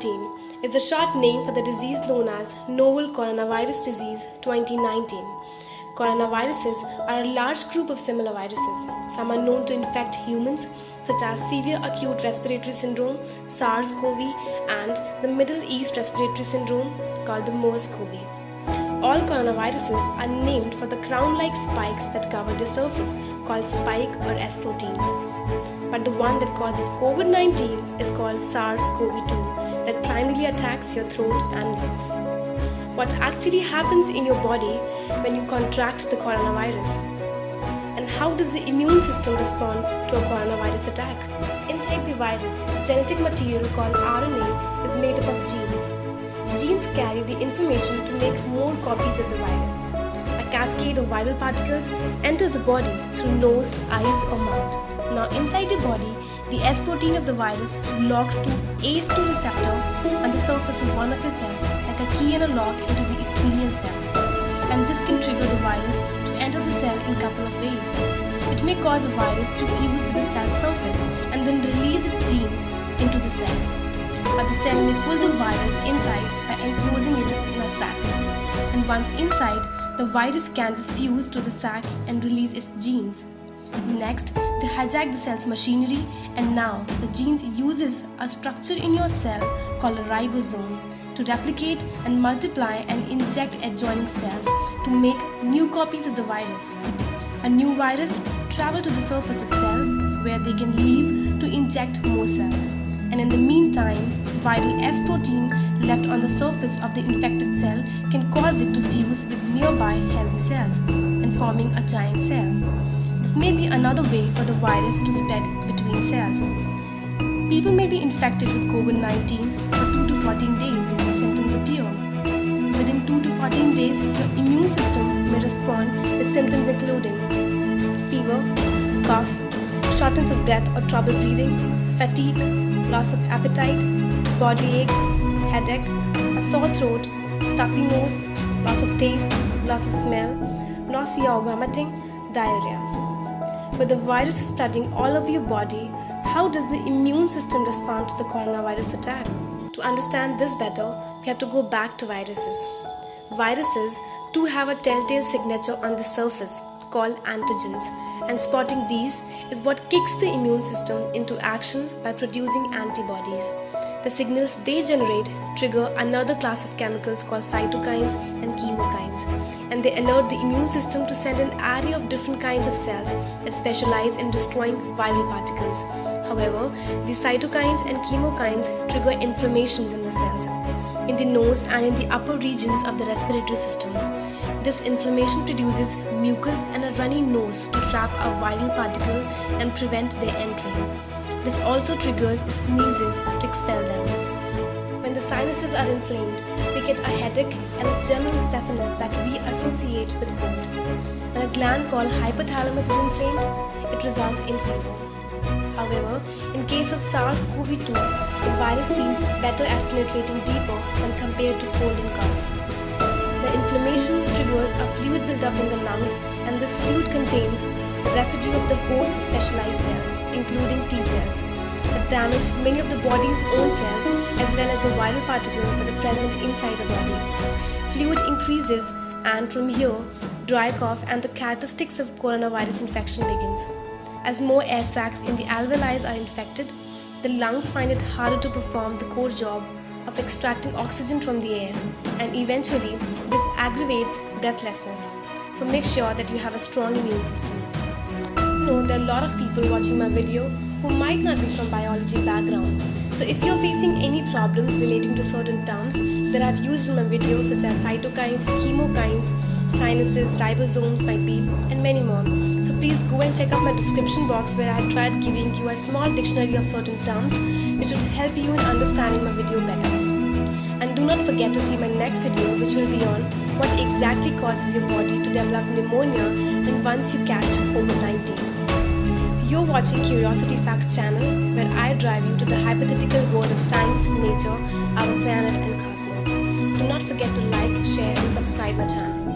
COVID-19 is the short name for the disease known as Novel Coronavirus Disease 2019. Coronaviruses are a large group of similar viruses. Some are known to infect humans, such as severe acute respiratory syndrome, SARS-CoV, and the Middle East respiratory syndrome called the MERS-CoV. All coronaviruses are named for the crown-like spikes that cover their surface, called spike or S proteins. But the one that causes COVID-19 is called SARS-CoV-2, that primarily attacks your throat and lungs. What actually happens in your body when you contract the coronavirus? And how does the immune system respond to a coronavirus attack? Inside the virus, the genetic material called RNA is made up of genes. Genes carry the information to make more copies of the virus. A cascade of viral particles enters the body through nose, eyes or mouth. Now inside the body, the S protein of the virus locks to ACE2 receptor on the surface of one of your cells like a key and a lock into the epithelial cells. And this can trigger the virus to enter the cell in a couple of ways. It may cause the virus to fuse with the cell surface and then release its genes into the cell. Or the cell may pull the virus inside by enclosing it in a sac. And once inside, the virus can be fused to the sac and release its genes. Next, they hijack the cell's machinery, and now the genes uses a structure in your cell called a ribosome to replicate and multiply and inject adjoining cells to make new copies of the virus. A new virus travel to the surface of cell where they can leave to inject more cells. And in the meantime, viral S protein left on the surface of the infected cell can cause it to fuse with nearby healthy cells and forming a giant cell. This may be another way for the virus to spread between cells. People may be infected with COVID-19 for 2 to 14 days before symptoms appear. Within 2 to 14 days, your immune system may respond with symptoms including fever, cough, shortness of breath or trouble breathing, fatigue, loss of appetite, body aches, headache, a sore throat, stuffy nose, loss of taste, loss of smell, nausea or vomiting, diarrhea. But the virus is spreading all over your body. How does the immune system respond to the coronavirus attack? To understand this better, we have to go back to viruses. Viruses too have a telltale signature on the surface called antigens, and spotting these is what kicks the immune system into action by producing antibodies. The signals they generate trigger another class of chemicals called cytokines and chemokines, and they alert the immune system to send an array of different kinds of cells that specialize in destroying viral particles. However, these cytokines and chemokines trigger inflammations in the cells, in the nose and in the upper regions of the respiratory system. This inflammation produces mucus and a runny nose to trap a viral particle and prevent their entry. This also triggers sneezes to expel them. When the sinuses are inflamed, we get a headache and a general stuffiness that we associate with cold. When a gland called hypothalamus is inflamed, it results in fever. However, in case of SARS-CoV-2, the virus seems better at penetrating deeper when compared to cold and cough. The inflammation triggers a fluid buildup in the lungs, and this fluid contains the residue of the host's specialized cells, including T cells, that damage many of the body's own cells as well as the viral particles that are present inside the body. Fluid increases, and from here, dry cough and the characteristics of coronavirus infection begins. As more air sacs in the alveoli are infected, the lungs find it harder to perform the core job of extracting oxygen from the air, and eventually this aggravates breathlessness. So make sure that you have a strong immune system. I know there are a lot of people watching my video who might not be from biology background. So if you're facing any problems relating to certain terms that I've used in my video, such as cytokines, chemokines, sinuses, ribosomes might be, and many more, so please go and check out my description box where I tried giving you a small dictionary of certain terms which will help you in understanding my video better. And do not forget to see my next video, which will be on what exactly causes your body to develop pneumonia when once you catch COVID-19. You're watching Curiosity Facts channel, where I drive you to the hypothetical world of science, nature, our planet and cosmos. Do not forget to like, share and subscribe my channel.